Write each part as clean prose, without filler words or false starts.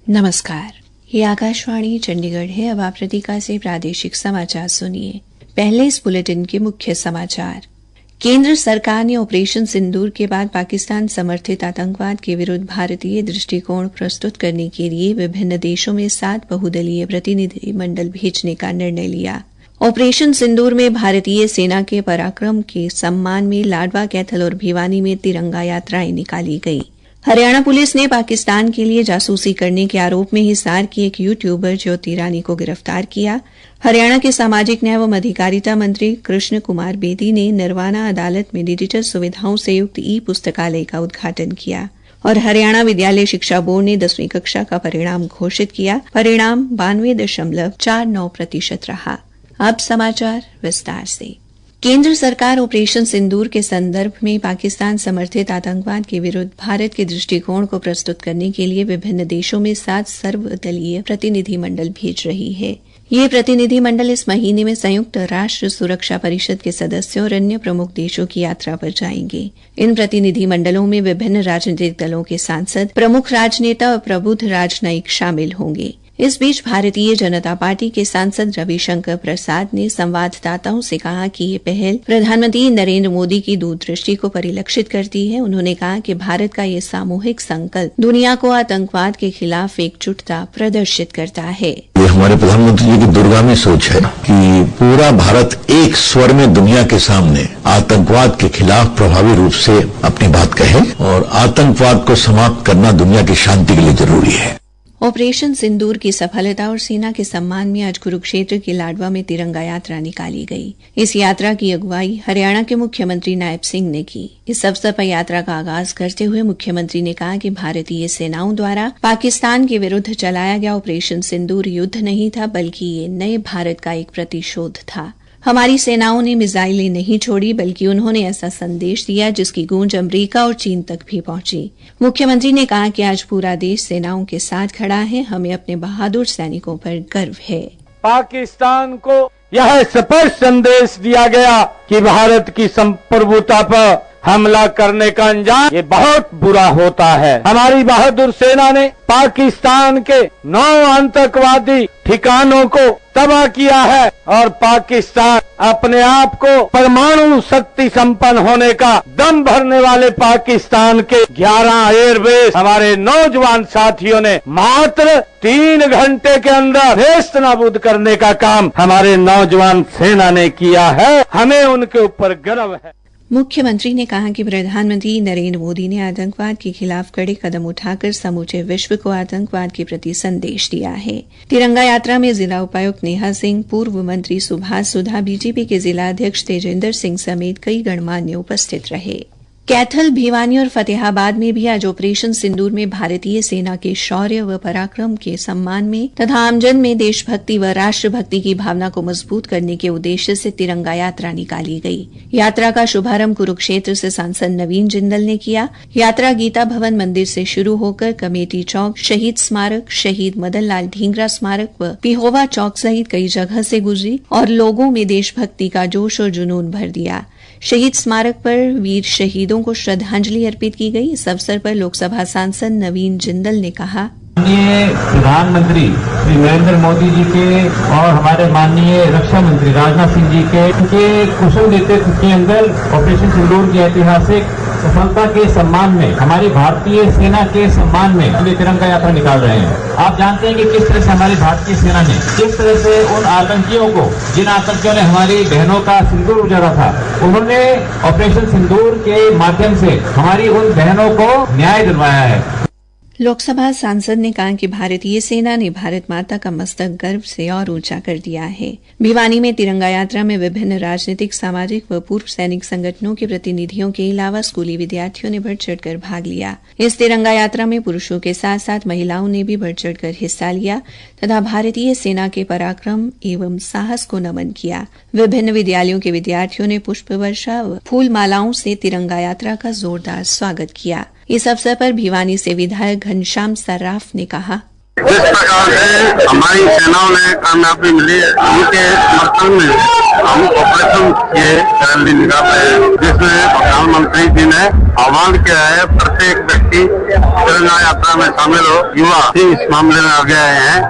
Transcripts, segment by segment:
नमस्कार, ये आकाशवाणी चंडीगढ़ है। अब आप प्रतीका से प्रादेशिक समाचार सुनिए। पहले इस बुलेटिन के मुख्य समाचार। केंद्र सरकार ने ऑपरेशन सिंदूर के बाद पाकिस्तान समर्थित आतंकवाद के विरुद्ध भारतीय दृष्टिकोण प्रस्तुत करने के लिए विभिन्न देशों में 7 बहुदलीय प्रतिनिधि मंडल भेजने का निर्णय लिया। ऑपरेशन सिंदूर में भारतीय सेना के पराक्रम के सम्मान में लाडवा, कैथल और भिवानी में तिरंगा यात्राएं निकाली गई। हरियाणा पुलिस ने पाकिस्तान के लिए जासूसी करने के आरोप में हिसार की एक यूट्यूबर ज्योति रानी को गिरफ्तार किया। हरियाणा के सामाजिक न्याय एवं अधिकारिता मंत्री कृष्ण कुमार बेदी ने निर्वाणा अदालत में डिजिटल सुविधाओं से युक्त ई पुस्तकालय का उद्घाटन किया। और हरियाणा विद्यालय शिक्षा बोर्ड ने 10वीं कक्षा का परिणाम घोषित किया। परिणाम 92.49% रहा। अब समाचार विस्तार से। केंद्र सरकार ऑपरेशन सिंदूर के संदर्भ में पाकिस्तान समर्थित आतंकवाद के विरुद्ध भारत के दृष्टिकोण को प्रस्तुत करने के लिए विभिन्न देशों में 7 सर्वदलीय प्रतिनिधि मंडल भेज रही है। ये प्रतिनिधि मंडल इस महीने में संयुक्त राष्ट्र सुरक्षा परिषद के सदस्यों और अन्य प्रमुख देशों की यात्रा पर जाएंगे। इन प्रतिनिधि मंडलों में विभिन्न राजनीतिक दलों के सांसद, प्रमुख राजनेता और प्रबुद्ध राजनयिक शामिल होंगे। इस बीच भारतीय जनता पार्टी के सांसद रविशंकर प्रसाद ने संवाददाताओं से कहा कि ये पहल प्रधानमंत्री नरेंद्र मोदी की दूरदृष्टि को परिलक्षित करती है। उन्होंने कहा कि भारत का ये सामूहिक संकल्प दुनिया को आतंकवाद के खिलाफ एकजुटता प्रदर्शित करता है। ये हमारे प्रधानमंत्री जी की दूरगामी सोच है कि पूरा भारत एक स्वर में दुनिया के सामने आतंकवाद के खिलाफ प्रभावी रूप से अपनी बात कहे और आतंकवाद को समाप्त करना दुनिया की शांति के लिए जरूरी है। ऑपरेशन सिंदूर की सफलता और सेना के सम्मान में आज कुरुक्षेत्र के लाडवा में तिरंगा यात्रा निकाली गई। इस यात्रा की अगुवाई हरियाणा के मुख्यमंत्री नायब सिंह ने की। इस अवसर पर यात्रा का आगाज करते हुए मुख्यमंत्री ने कहा कि भारतीय सेनाओं द्वारा पाकिस्तान के विरुद्ध चलाया गया ऑपरेशन सिंदूर युद्ध नहीं था, बल्कि ये नए भारत का एक प्रतिशोध था। हमारी सेनाओं ने मिसाइलें नहीं छोड़ी, बल्कि उन्होंने ऐसा संदेश दिया जिसकी गूंज अमेरिका और चीन तक भी पहुंची। मुख्यमंत्री ने कहा कि आज पूरा देश सेनाओं के साथ खड़ा है। हमें अपने बहादुर सैनिकों पर गर्व है। पाकिस्तान को यह स्पष्ट संदेश दिया गया कि भारत की संप्रभुता पर हमला करने का अंजाम ये बहुत बुरा होता है। हमारी बहादुर सेना ने पाकिस्तान के 9 आतंकवादी ठिकानों को तबाह किया है और पाकिस्तान अपने आप को परमाणु शक्ति संपन्न होने का दम भरने वाले पाकिस्तान के 11 एयरबेस हमारे नौजवान साथियों ने मात्र 3 घंटे के अंदर नेस्त नाबूद करने का काम हमारे नौजवान सेना ने किया है। हमें उनके ऊपर गर्व है। मुख्यमंत्री ने कहा कि प्रधानमंत्री नरेंद्र मोदी ने आतंकवाद के खिलाफ कड़े कदम उठाकर समूचे विश्व को आतंकवाद के प्रति संदेश दिया है। तिरंगा यात्रा में जिला उपायुक्त नेहा सिंह, पूर्व मंत्री सुभाष सुधा, बीजेपी के जिला अध्यक्ष तेजेंद्र सिंह समेत कई गणमान्य उपस्थित रहे। कैथल, भिवानी और फतेहाबाद में भी आज ऑपरेशन सिंदूर में भारतीय सेना के शौर्य व पराक्रम के सम्मान में तथा आमजन में देशभक्ति व राष्ट्रभक्ति की भावना को मजबूत करने के उद्देश्य से तिरंगा यात्रा निकाली गई। यात्रा का शुभारंभ कुरुक्षेत्र से सांसद नवीन जिंदल ने किया। यात्रा गीता भवन मंदिर से शुरू होकर कमेटी चौक, शहीद स्मारक, शहीद मदन लाल ढींगरा स्मारक व पिहोवा चौक सहित कई जगह से गुजरी और लोगों में देशभक्ति का जोश और जुनून भर दिया। शहीद स्मारक पर वीर शहीदों को श्रद्धांजलि अर्पित की गई। इस अवसर पर लोकसभा सांसद नवीन जिंदल ने कहा, माननीय प्रधानमंत्री श्री नरेंद्र मोदी जी के और हमारे माननीय रक्षा मंत्री राजनाथ सिंह जी के कुशल नेतृत्व के अंदर ऑपरेशन सिंदूर की ऐतिहासिक सफलता के सम्मान में, हमारी भारतीय सेना के सम्मान में हम तिरंगा यात्रा निकाल रहे हैं। आप जानते हैं कि किस तरह से हमारी भारतीय सेना ने किस तरह से उन आतंकियों को, जिन आतंकियों ने हमारी बहनों का सिंदूर उजाड़ा था, उन्होंने ऑपरेशन सिंदूर के माध्यम से हमारी उन बहनों को न्याय दिलवाया है। लोकसभा सांसद ने कहा कि भारतीय सेना ने भारत माता का मस्तक गर्व से और ऊंचा कर दिया है। भिवानी में तिरंगा यात्रा में विभिन्न राजनीतिक, सामाजिक व पूर्व सैनिक संगठनों के प्रतिनिधियों के अलावा स्कूली विद्यार्थियों ने बढ़ चढ़कर भाग लिया। इस तिरंगा यात्रा में पुरुषों के साथ साथ महिलाओं ने भी बढ़ चढ़कर हिस्सा लिया तथा भारतीय सेना के पराक्रम एवं साहस को नमन किया। विभिन्न विद्यालयों के विद्यार्थियों ने पुष्प वर्षा व फूल मालाओं से तिरंगा यात्रा का जोरदार स्वागत किया। इस अवसर पर भिवानी से विधायक घनश्याम सर्राफ ने कहा, जिस प्रकार से हमारी सेनाओं ने कामयाबी मिली है, उनके समर्थन में हम ऑपरेशन के रैली निकाल रहे हैं, जिसमें प्रधानमंत्री जी ने ने आह्वान किया है प्रत्येक व्यक्ति तिरंगा यात्रा में शामिल हो। युवा इस मामले में आगे आए हैं।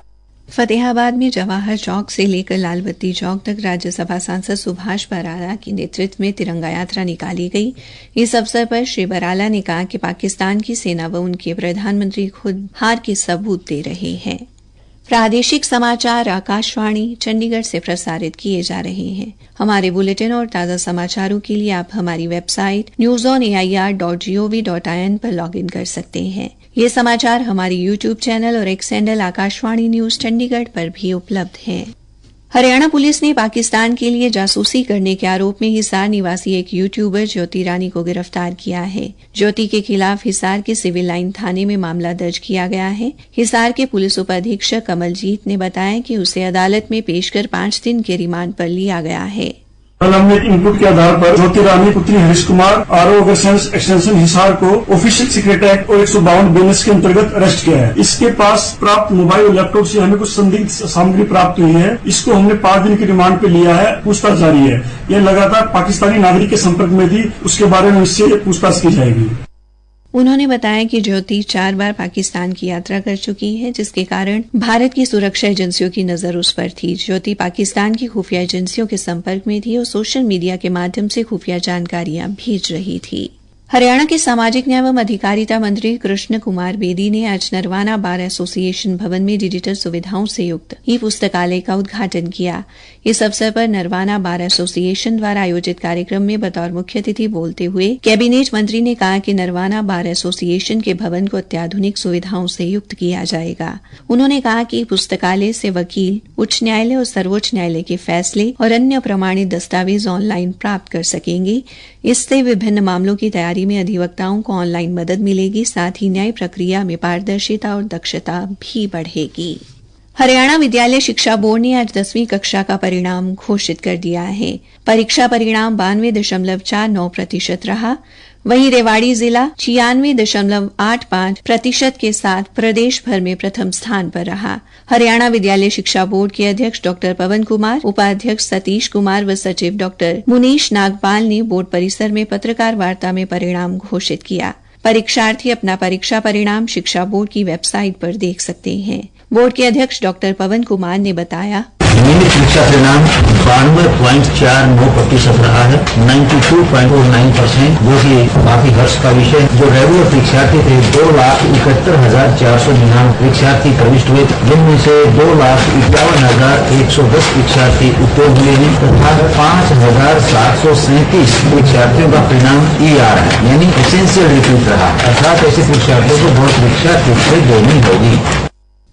फतेहाबाद में जवाहर चौक से लेकर लालबत्ती चौक तक राज्यसभा सांसद सुभाष बराला के नेतृत्व में तिरंगा यात्रा निकाली गई। इस अवसर पर श्री बराला ने कहा कि पाकिस्तान की सेना व उनके प्रधानमंत्री खुद हार के सबूत दे रहे हैं। प्रादेशिक समाचार आकाशवाणी चंडीगढ़ से प्रसारित किए जा रहे हैं। हमारे बुलेटिन और ताज़ा समाचारों के लिए आप हमारी वेबसाइट newsonair.gov.in पर लॉगिन कर सकते हैं। ये समाचार हमारी यूट्यूब चैनल और x handle Akashvani news Chandigarh पर भी उपलब्ध हैं। हरियाणा पुलिस ने पाकिस्तान के लिए जासूसी करने के आरोप में हिसार निवासी एक यूट्यूबर ज्योति रानी को गिरफ्तार किया है। ज्योति के खिलाफ हिसार के सिविल लाइन थाने में मामला दर्ज किया गया है। हिसार के पुलिस उपाधीक्षक कमलजीत ने बताया कि उसे अदालत में पेश कर 5 दिन के रिमांड पर लिया गया है। हमने इनपुट के आधार पर ज्योति रानी पुत्री हरीश कुमार आरओ एक्सटेंशन हिसार को ऑफिशियल सीक्रेट एक्ट और 152 BNS के अंतर्गत अरेस्ट किया है। इसके पास प्राप्त मोबाइल और लैपटॉप से हमें कुछ संदिग्ध सामग्री प्राप्त हुई है। इसको हमने 5 दिन के रिमांड पे लिया है। पूछताछ जारी है। यह लगातार पाकिस्तानी नागरिक के संपर्क में थी, उसके बारे में इससे पूछताछ की जाएगी। उन्होंने बताया कि ज्योति 4 बार पाकिस्तान की यात्रा कर चुकी है, जिसके कारण भारत की सुरक्षा एजेंसियों की नजर उस पर थी। ज्योति पाकिस्तान की खुफिया एजेंसियों के संपर्क में थी और सोशल मीडिया के माध्यम से खुफिया जानकारियां भेज रही थी। हरियाणा के सामाजिक न्याय एवं अधिकारिता मंत्री कृष्ण कुमार बेदी ने आज नरवाना बार एसोसिएशन भवन में डिजिटल सुविधाओं से युक्त ई पुस्तकालय का उद्घाटन किया। इस अवसर पर नरवाना बार एसोसिएशन द्वारा आयोजित कार्यक्रम में बतौर मुख्य अतिथि बोलते हुए कैबिनेट मंत्री ने कहा कि नरवाना बार एसोसिएशन के भवन को अत्याधुनिक सुविधाओं से युक्त किया जाएगा। उन्होंने कहा कि पुस्तकालय से वकील, उच्च न्यायालय और सर्वोच्च न्यायालय के फैसले और अन्य प्रमाणित दस्तावेज ऑनलाइन प्राप्त कर सकेंगे। इससे विभिन्न मामलों की तैयारी में अधिवक्ताओं को ऑनलाइन मदद मिलेगी, साथ ही न्याय प्रक्रिया में पारदर्शिता और दक्षता भी बढ़ेगी। हरियाणा विद्यालय शिक्षा बोर्ड ने आज 10वीं कक्षा का परिणाम घोषित कर दिया है। परीक्षा परिणाम 92.49% रहा। वहीं रेवाड़ी जिला 96.85% के साथ प्रदेश भर में प्रथम स्थान पर रहा। हरियाणा विद्यालय शिक्षा बोर्ड के अध्यक्ष डॉ पवन कुमार, उपाध्यक्ष सतीश कुमार व सचिव डॉ मुनीश नागपाल ने बोर्ड परिसर में पत्रकार वार्ता में परिणाम घोषित किया। परीक्षार्थी अपना परीक्षा परिणाम शिक्षा बोर्ड की वेबसाइट पर देख सकते हैं। बोर्ड के अध्यक्ष डॉ पवन कुमार ने बताया, नियमित परीक्षा परिणाम 92.49% रहा है, 92.49%, जो कि काफी हर्ष का विषय। जो रेगुलर परीक्षार्थी थे 2,61,499 परीक्षार्थी प्रविष्ट हुए, जिनमें से 2,51,110 परीक्षार्थी उत्तीर्ण हुए हैं तथा 5,737 परीक्षार्थियों का परिणाम ER है, यानी एसेंशियल रिपीट रहा, अर्थात ऐसे परीक्षार्थियों को बोर्ड परीक्षा फिर से देनी होगी।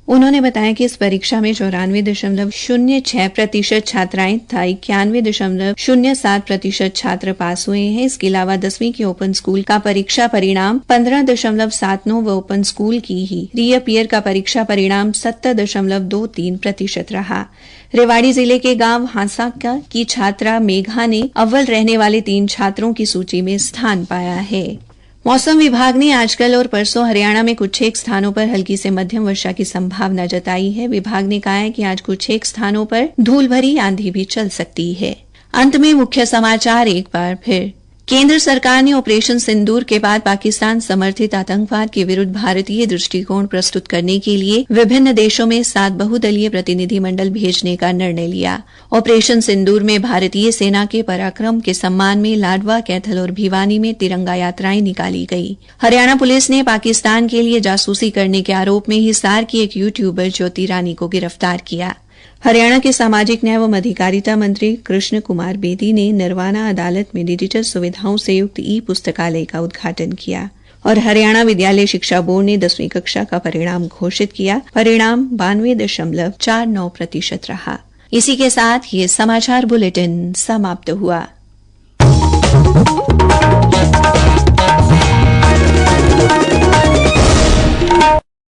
उन्होंने बताया कि इस परीक्षा में 94.06% छात्राएं तथा 91.07% छात्र पास हुए हैं। इसके अलावा 10वीं के ओपन स्कूल का परीक्षा परिणाम 15.79 व ओपन स्कूल की ही रीअपियर का परीक्षा परिणाम 70.23% रहा। रेवाड़ी जिले के गांव हांसाका की छात्रा मेघा ने अव्वल रहने वाले 3 छात्रों की सूची में स्थान पाया है। मौसम विभाग ने आज कल और परसों हरियाणा में कुछ एक स्थानों पर हल्की से मध्यम वर्षा की संभावना जताई है। विभाग ने कहा है कि आज कुछ एक स्थानों पर धूल भरी आंधी भी चल सकती है। अंत में मुख्य समाचार एक बार फिर। केंद्र सरकार ने ऑपरेशन सिंदूर के बाद पाकिस्तान समर्थित आतंकवाद के विरुद्ध भारतीय दृष्टिकोण प्रस्तुत करने के लिए विभिन्न देशों में 7 बहुदलीय प्रतिनिधिमंडल भेजने का निर्णय लिया। ऑपरेशन सिंदूर में भारतीय सेना के पराक्रम के सम्मान में लाडवा, कैथल और भिवानी में तिरंगा यात्राएं निकाली गई। हरियाणा पुलिस ने पाकिस्तान के लिए जासूसी करने के आरोप में हिसार की एक यूट्यूबर ज्योति रानी को गिरफ्तार किया। हरियाणा के सामाजिक न्याय एवं अधिकारिता मंत्री कृष्ण कुमार बेदी ने नरवाना अदालत में डिजिटल सुविधाओं से युक्त ई पुस्तकालय का उद्घाटन किया। और हरियाणा विद्यालय शिक्षा बोर्ड ने 10वीं कक्षा का परिणाम घोषित किया। परिणाम 92.49% रहा। इसी के साथ ये समाचार बुलेटिन समाप्त हुआ।